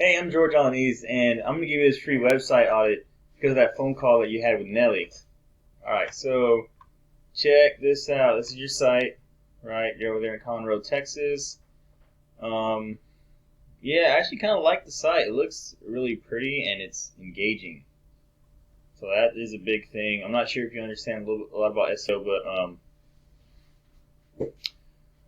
Hey, I'm George Alaniz, and I'm going to give you this free website audit because of that phone call that you had with Nelly. Alright, so check this out. This is your site, right? You're over there in Common Road, Texas. Yeah, I actually kind of like the site. It looks really pretty and it's engaging. So that is a big thing. I'm not sure if you understand a lot about SEO, but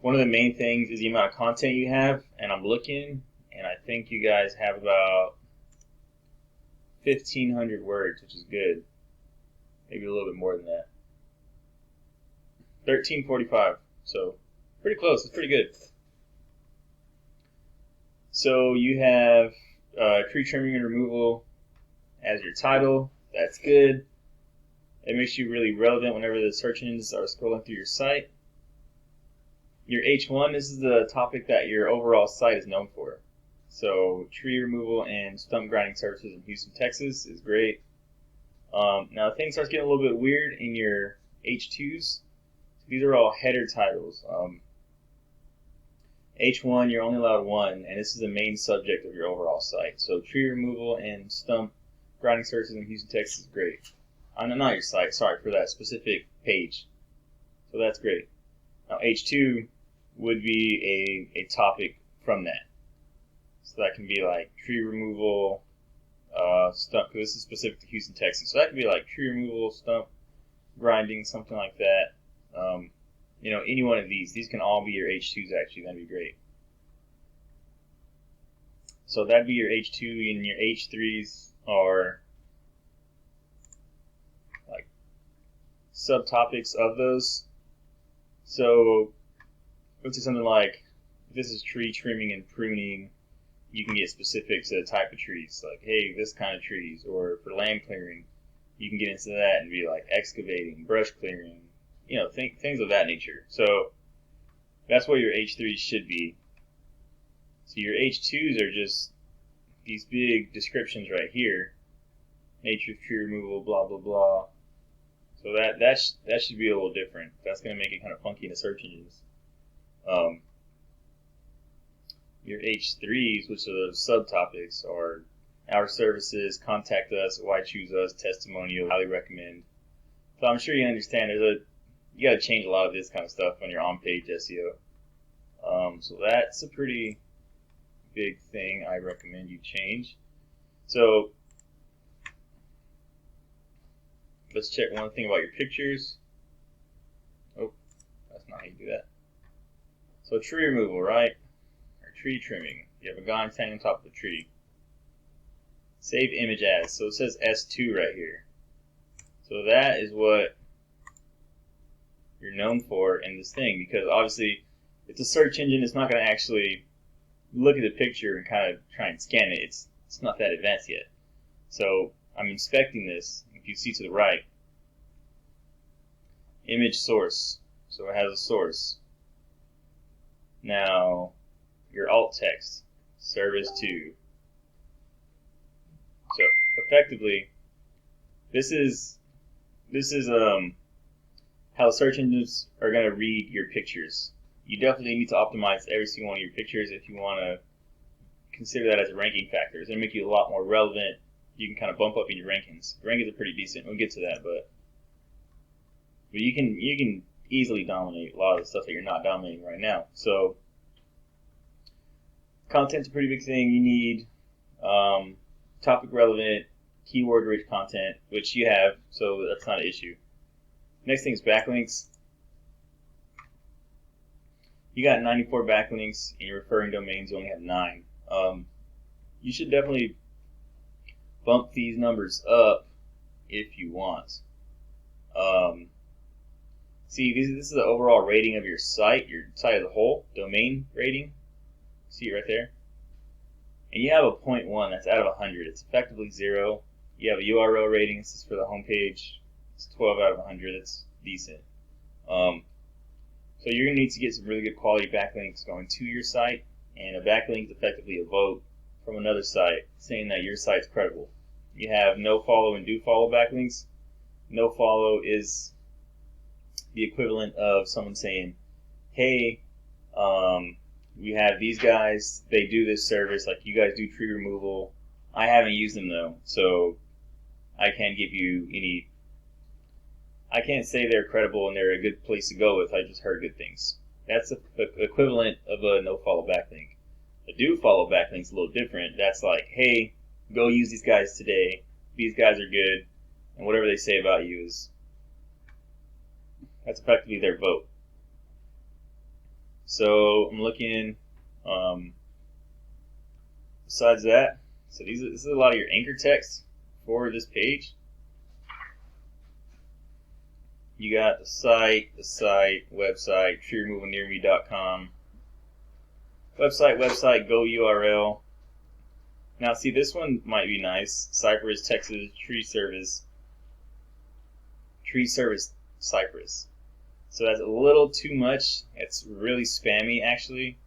one of the main things is the amount of content you have. And I'm looking, and I think you guys have about 1,500 words, which is good. Maybe a little bit more than that. 1345. So pretty close. It's pretty good. So you have tree trimming and removal as your title. That's good. It makes you really relevant whenever the search engines are scrolling through your site. Your H1, this is the topic that your overall site is known for. So tree removal and stump grinding services in Houston, Texas is great. Now things start getting a little bit weird in your H2s. These are all header titles. H1, you're only allowed one, and this is the main subject of your overall site. So tree removal and stump grinding services in Houston, Texas is great. Not your site, sorry, for that specific page. So that's great. Now H2 would be a topic from that. So that can be like tree removal, stump, because this is specific to Houston, Texas. So that could be like tree removal, stump grinding, something like that. Any one of these. These can all be your H2s actually. That'd be great. So that'd be your H2, and your H3s are like subtopics of those. So let's say something like, if this is tree trimming and pruning, you can get specific to the type of trees. Like, hey, this kind of trees. Or for land clearing, you can get into that and be like excavating, brush clearing, things of that nature. So that's what your H3s should be. So your H2s are just these big descriptions right here. Nature of tree removal, blah, blah, blah. So that should be a little different. That's going to make it kind of funky in the search engines. Your H3s, which are those subtopics, are our services, contact us, why choose us, testimonial, highly recommend. So I'm sure you understand you got to change a lot of this kind of stuff on your on-page SEO. So that's a pretty big thing I recommend you change. So let's check one thing about your pictures. Oh, that's not how you do that. So tree removal, right? Or tree trimming. You have a guy standing on top of the tree. Save image as. So it says S2 right here. So that is what you're known for in this thing, because obviously it's a search engine. It's not going to actually look at the picture and kind of try and scan it. It's not that advanced yet. So I'm inspecting this. If you see to the right, image source. So it has a source. Now your alt text, service to. So effectively, this is how search engines are going to read your pictures. You definitely need to optimize every single one of your pictures if you want to consider that as a ranking factor. It's going to make you a lot more relevant. You can kind of bump up in your rankings. The rankings are pretty decent. We'll get to that, but you can easily dominate a lot of the stuff that you're not dominating right now. So content's a pretty big thing. You need topic relevant, keyword rich content, which you have, so that's not an issue. Next thing is backlinks. You got 94 backlinks in your referring domains. You only have 9. You should definitely bump these numbers up if you want. See, this is the overall rating of your site as a whole, domain rating. See it right there? And you have a 0.1, that's out of 100. It's effectively 0. You have a URL rating, this is for the homepage. It's 12 out of 100, that's decent. So you're going to need to get some really good quality backlinks going to your site, and a backlink is effectively a vote from another site saying that your site's credible. You have no follow and do follow backlinks. No follow is the equivalent of someone saying, hey, we have these guys, they do this service, like you guys do tree removal. I haven't used them though, so I can't give you any, I can't say they're credible and they're a good place to go with. I just heard good things. That's the equivalent of a no follow backlink. A do follow backlink's a little different. That's like, hey, go use these guys today. These guys are good, and whatever they say about you is, that's effectively their vote. So I'm looking. Besides that, so this is a lot of your anchor text for this page. You got the site, website, treeremovalnearme.com, website, go URL. Now, see, this one might be nice. Cypress, Texas, tree service, Cypress. So that's a little too much. It's really spammy, actually.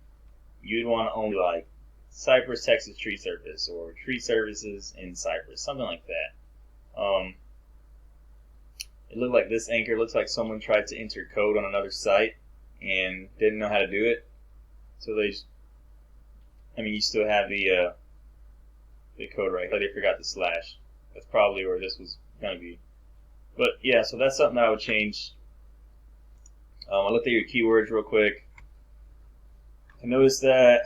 You'd want to only like Cypress, Texas tree service, or tree services in Cypress, something like that. It looked like this anchor looks like someone tried to enter code on another site and didn't know how to do it. So they just, I mean, you still have the code right, but they forgot the slash. That's probably where this was going to be. But yeah, so that's something that I would change. I looked at your keywords real quick. I noticed that,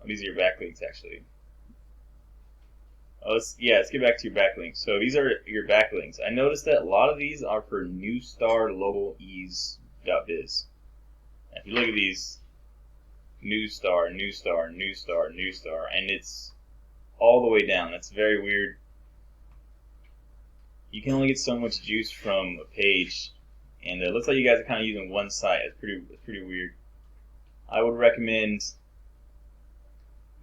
these are your backlinks actually. Let's get back to your backlinks. So these are your backlinks. I noticed that a lot of these are for newstarlogoease.biz. If you look at these, newstar, and it's all the way down. That's very weird. You can only get so much juice from a page, and it looks like you guys are kind of using one site. It's pretty weird. I would recommend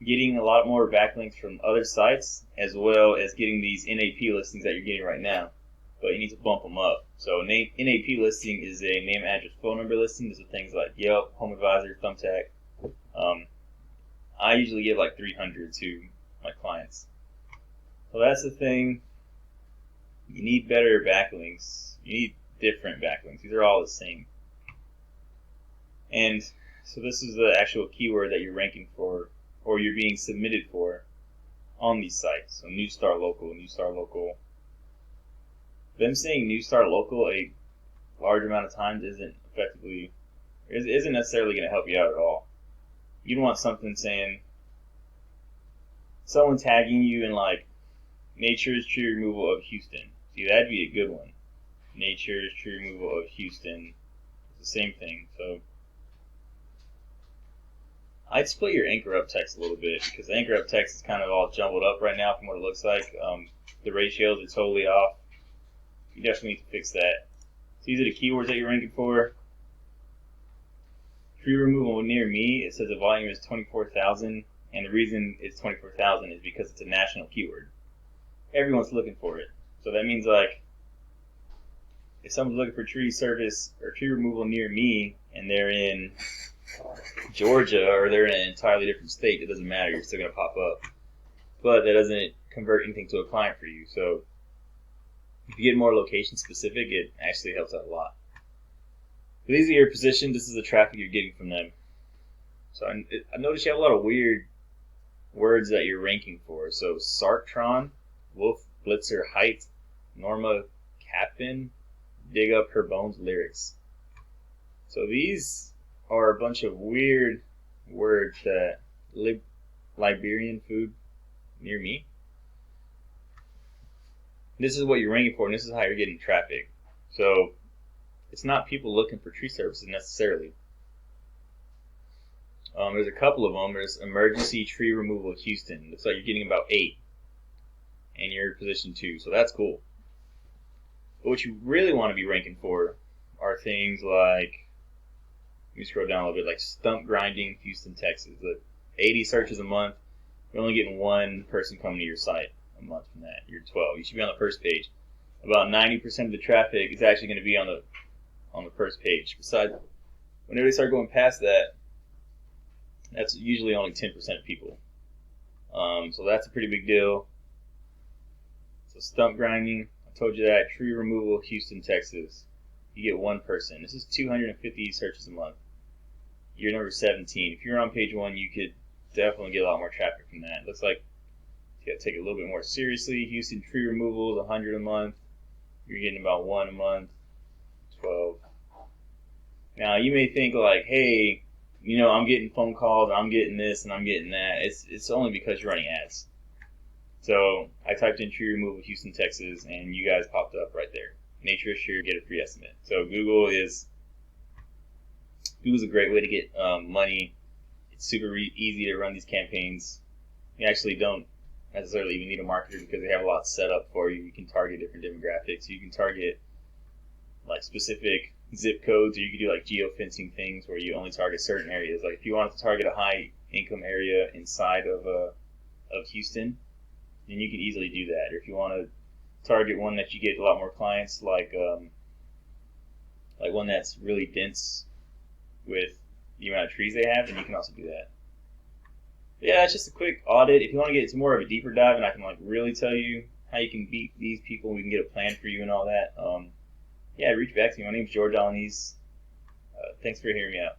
getting a lot more backlinks from other sites, as well as getting these NAP listings that you're getting right now. But you need to bump them up. So NAP listing is a name, address, phone number listing. These are things like Yelp, HomeAdvisor, Thumbtack. I usually give like 300 to my clients. So that's the thing. You need better backlinks. You need different backlinks. These are all the same. And so this is the actual keyword that you're ranking for, or you're being submitted for on these sites. So Newstar Local. Them saying Newstar Local a large amount of times isn't necessarily going to help you out at all. You'd want something saying, someone tagging you in like Nature's Tree Removal of Houston. See, that'd be a good one. Nature's Tree Removal of Houston. It's the same thing. So I'd split your anchor up text a little bit, because the anchor up text is kind of all jumbled up right now from what it looks like. The ratios are totally off. You definitely need to fix that. So these are the keywords that you're ranking for. Tree removal near me, it says the volume is 24,000, and the reason it's 24,000 is because it's a national keyword. Everyone's looking for it. So that means like, if someone's looking for tree service or tree removal near me, and they're in Georgia, or they're in an entirely different state, it doesn't matter, you're still going to pop up. But that doesn't convert anything to a client for you. So if you get more location specific, it actually helps out a lot. So these are your positions. This is the traffic you're getting from them. So I noticed you have a lot of weird words that you're ranking for. So Sarktron, Wolf Blitzer Height, Norma Capin, Dig Up Her Bones Lyrics. So these are a bunch of weird words that Liberian food near me. This is what you're ranking for, and this is how you're getting traffic. So it's not people looking for tree services necessarily. There's a couple of them. There's Emergency Tree Removal Houston. Looks like you're getting about 8, and you're in position 2, so that's cool. But what you really want to be ranking for are things like, let me scroll down a little bit, like stump grinding, Houston, Texas. Look, 80 searches a month. You're only getting one person coming to your site a month from that. You're 12. You should be on the first page. About 90% of the traffic is actually going to be on the first page. Besides, whenever they start going past that, that's usually only 10% of people. So that's a pretty big deal. So stump grinding, I told you that. Tree removal, Houston, Texas. You get one person. This is 250 searches a month. you're number 17. If you're on page 1, you could definitely get a lot more traffic from that. It looks like you got to take it a little bit more seriously. Houston tree removals, 100 a month. You're getting about 1 a month, 12. Now, you may think like, hey, I'm getting phone calls, I'm getting this, and I'm getting that. It's only because you're running ads. So I typed in tree removal Houston, Texas, and you guys popped up right there. Naturist here, get a free estimate. So Google's a great way to get money. It's super easy to run these campaigns. You actually don't necessarily even need a marketer because they have a lot set up for you. You can target different demographics. You can target like specific zip codes, or you can do like geofencing things where you only target certain areas. Like if you wanted to target a high income area inside of Houston, then you can easily do that. Or if you want to target one that you get a lot more clients, like one that's really dense with the amount of trees they have, then you can also do that. But yeah, it's just a quick audit. If you want to get into more of a deeper dive, and I can like really tell you how you can beat these people, we can get a plan for you and all that. Yeah, reach back to me. My name's George Alaniz. Thanks for hearing me out.